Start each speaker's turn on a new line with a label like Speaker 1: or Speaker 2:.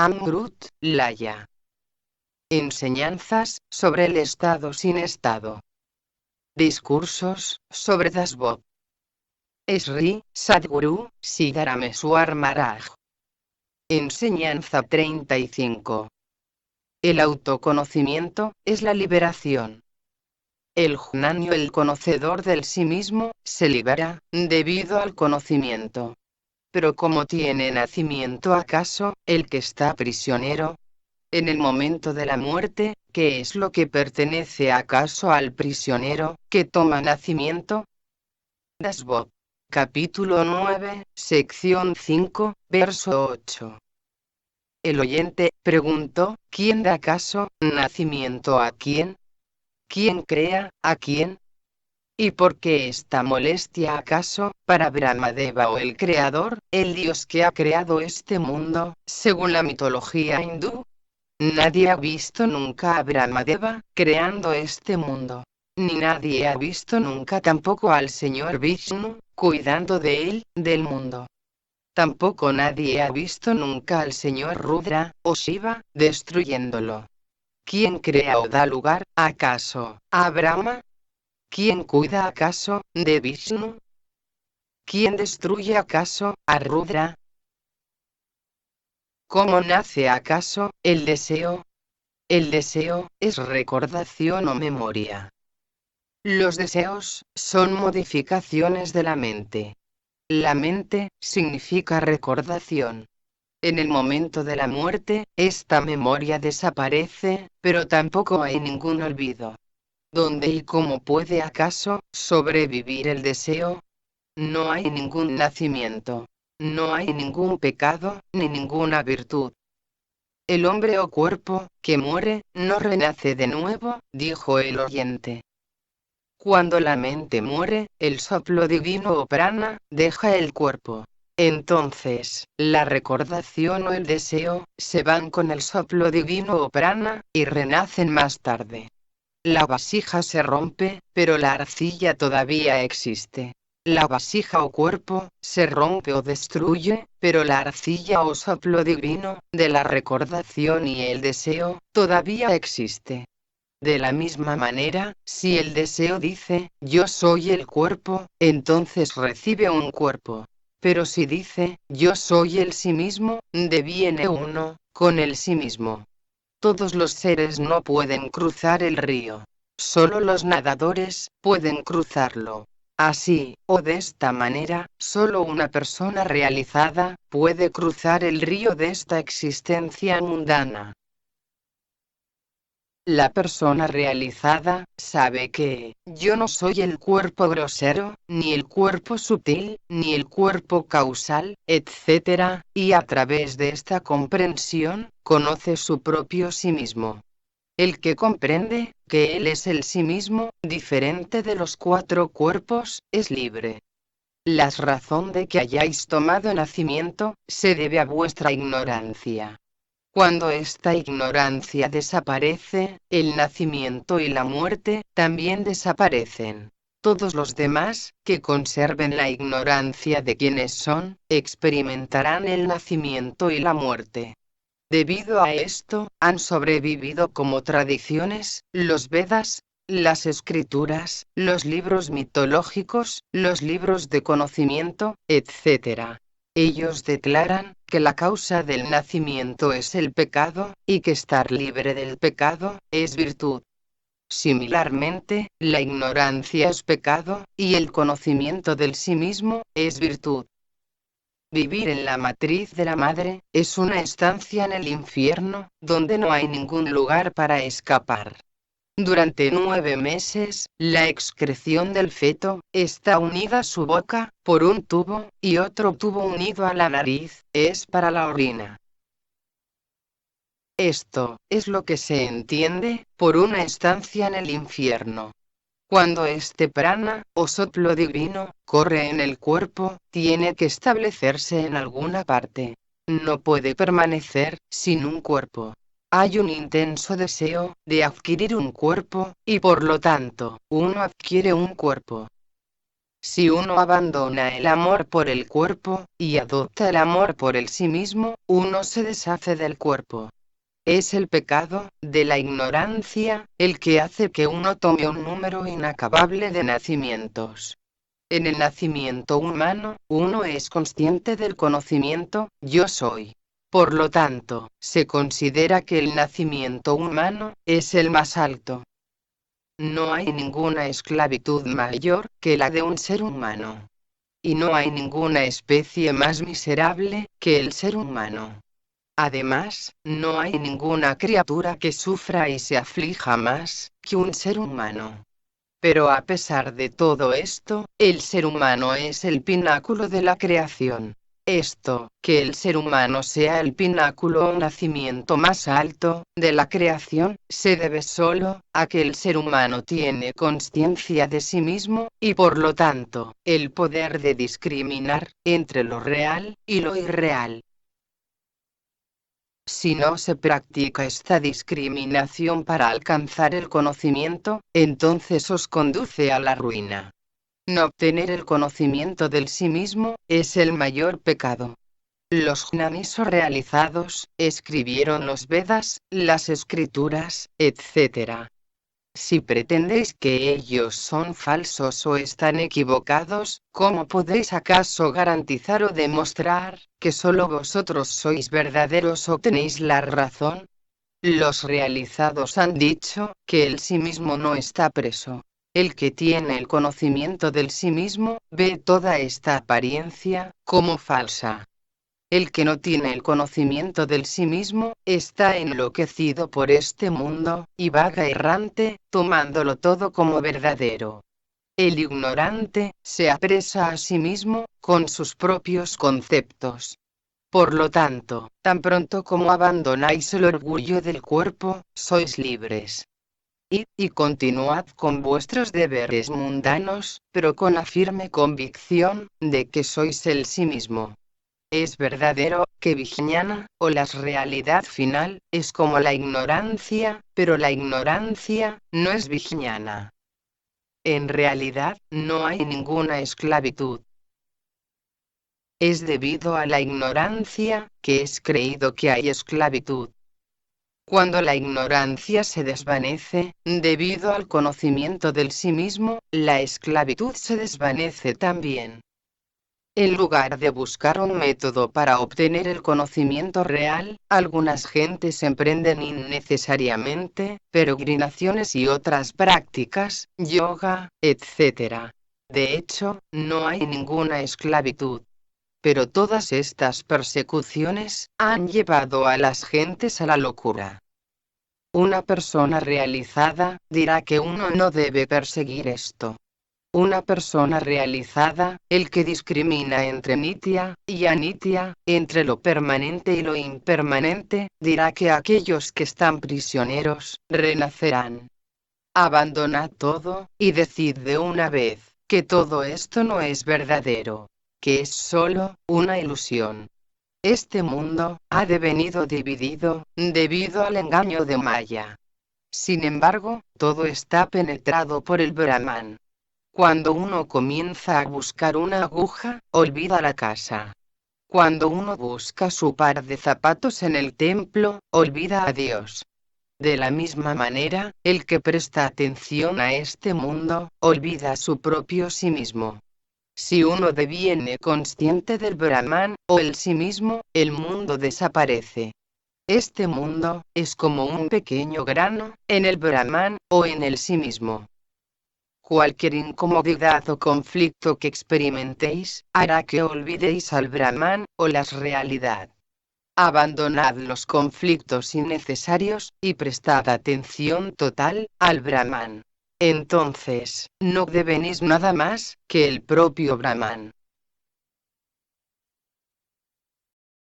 Speaker 1: Amrut, Laya. Enseñanzas sobre el estado sin estado. Discursos sobre Dasbod. Sri Sadguru Siddharameswar Maharaj. Enseñanza 35. El autoconocimiento es la liberación. El jnani, el conocedor del sí mismo, se libera debido al conocimiento. Pero ¿cómo tiene nacimiento acaso el que está prisionero? En el momento de la muerte, ¿qué es lo que pertenece acaso al prisionero que toma nacimiento? Dasbod. Capítulo 9, sección 5, verso 8. El oyente preguntó, ¿quién da acaso nacimiento a quién? ¿Quién crea a quién? ¿Y por qué esta molestia acaso para Brahmadeva o el Creador, el Dios que ha creado este mundo, según la mitología hindú? Nadie ha visto nunca a Brahmadeva creando este mundo. Ni nadie ha visto nunca tampoco al Señor Vishnu cuidando de él, del mundo. Tampoco nadie ha visto nunca al Señor Rudra o Shiva destruyéndolo. ¿Quién crea o da lugar, acaso, a Brahma? ¿Quién cuida acaso de Vishnu? ¿Quién destruye acaso a Rudra? ¿Cómo nace acaso el deseo? El deseo es recordación o memoria. Los deseos son modificaciones de la mente. La mente significa recordación. En el momento de la muerte, esta memoria desaparece, pero tampoco hay ningún olvido. ¿Dónde y cómo puede acaso sobrevivir el deseo? No hay ningún nacimiento. No hay ningún pecado, ni ninguna virtud. El hombre o cuerpo, que muere, no renace de nuevo, dijo el oyente. Cuando la mente muere, el soplo divino o prana, deja el cuerpo. Entonces, la recordación o el deseo, se van con el soplo divino o prana, y renacen más tarde. La vasija se rompe, pero la arcilla todavía existe. La vasija o cuerpo, se rompe o destruye, pero la arcilla o soplo divino, de la recordación y el deseo, todavía existe. De la misma manera, si el deseo dice, yo soy el cuerpo, entonces recibe un cuerpo. Pero si dice, yo soy el sí mismo, deviene uno, con el sí mismo. Todos los seres no pueden cruzar el río. Solo los nadadores pueden cruzarlo. Así, o de esta manera, solo una persona realizada puede cruzar el río de esta existencia mundana. La persona realizada sabe que yo no soy el cuerpo grosero, ni el cuerpo sutil, ni el cuerpo causal, etc., y a través de esta comprensión, conoce su propio sí mismo. El que comprende que él es el sí mismo, diferente de los cuatro cuerpos, es libre. La razón de que hayáis tomado nacimiento, se debe a vuestra ignorancia. Cuando esta ignorancia desaparece, el nacimiento y la muerte también desaparecen. Todos los demás, que conserven la ignorancia de quiénes son, experimentarán el nacimiento y la muerte. Debido a esto, han sobrevivido como tradiciones, los Vedas, las escrituras, los libros mitológicos, los libros de conocimiento, etc. Ellos declaran que la causa del nacimiento es el pecado, y que estar libre del pecado es virtud. Similarmente, la ignorancia es pecado, y el conocimiento del sí mismo es virtud. Vivir en la matriz de la madre es una estancia en el infierno, donde no hay ningún lugar para escapar. Durante 9 meses, la excreción del feto está unida a su boca por un tubo, y otro tubo unido a la nariz es para la orina. Esto es lo que se entiende por una estancia en el infierno. Cuando este prana, o soplo divino, corre en el cuerpo, tiene que establecerse en alguna parte. No puede permanecer sin un cuerpo. Hay un intenso deseo de adquirir un cuerpo, y por lo tanto, uno adquiere un cuerpo. Si uno abandona el amor por el cuerpo, y adopta el amor por el sí mismo, uno se deshace del cuerpo. Es el pecado de la ignorancia el que hace que uno tome un número inacabable de nacimientos. En el nacimiento humano, uno es consciente del conocimiento, yo soy. Por lo tanto, se considera que el nacimiento humano es el más alto. No hay ninguna esclavitud mayor que la de un ser humano. Y no hay ninguna especie más miserable que el ser humano. Además, no hay ninguna criatura que sufra y se aflija más que un ser humano. Pero a pesar de todo esto, el ser humano es el pináculo de la creación. Esto, que el ser humano sea el pináculo o nacimiento más alto de la creación, se debe solo a que el ser humano tiene conciencia de sí mismo, y por lo tanto, el poder de discriminar entre lo real y lo irreal. Si no se practica esta discriminación para alcanzar el conocimiento, entonces os conduce a la ruina. No obtener el conocimiento del sí mismo es el mayor pecado. Los jnanis o realizados escribieron los Vedas, las escrituras, etc. Si pretendéis que ellos son falsos o están equivocados, ¿cómo podéis acaso garantizar o demostrar que solo vosotros sois verdaderos o tenéis la razón? Los realizados han dicho que el sí mismo no está preso. El que tiene el conocimiento del sí mismo ve toda esta apariencia como falsa. El que no tiene el conocimiento del sí mismo, está enloquecido por este mundo, y vaga errante, tomándolo todo como verdadero. El ignorante, se apresa a sí mismo, con sus propios conceptos. Por lo tanto, tan pronto como abandonáis el orgullo del cuerpo, sois libres. Id y continuad con vuestros deberes mundanos, pero con la firme convicción de que sois el sí mismo. Es verdadero que Vijnana, o la realidad final, es como la ignorancia, pero la ignorancia no es Vijnana. En realidad, no hay ninguna esclavitud. Es debido a la ignorancia que es creído que hay esclavitud. Cuando la ignorancia se desvanece, debido al conocimiento del sí mismo, la esclavitud se desvanece también. En lugar de buscar un método para obtener el conocimiento real, algunas gentes emprenden innecesariamente peregrinaciones y otras prácticas, yoga, etc. De hecho, no hay ninguna esclavitud. Pero todas estas persecuciones han llevado a las gentes a la locura. Una persona realizada dirá que uno no debe perseguir esto. Una persona realizada, el que discrimina entre nitya y anitya, entre lo permanente y lo impermanente, dirá que aquellos que están prisioneros, renacerán. Abandonad todo, y decid de una vez, que todo esto no es verdadero, que es solo una ilusión. Este mundo ha devenido dividido, debido al engaño de Maya. Sin embargo, todo está penetrado por el Brahman. Cuando uno comienza a buscar una aguja, olvida la casa. Cuando uno busca su par de zapatos en el templo, olvida a Dios. De la misma manera, el que presta atención a este mundo, olvida su propio sí mismo. Si uno deviene consciente del Brahman, o el sí mismo, el mundo desaparece. Este mundo, es como un pequeño grano, en el Brahman, o en el sí mismo. Cualquier incomodidad o conflicto que experimentéis, hará que olvidéis al Brahman, o la realidad. Abandonad los conflictos innecesarios, y prestad atención total, al Brahman. Entonces, no devenís nada más, que el propio Brahman.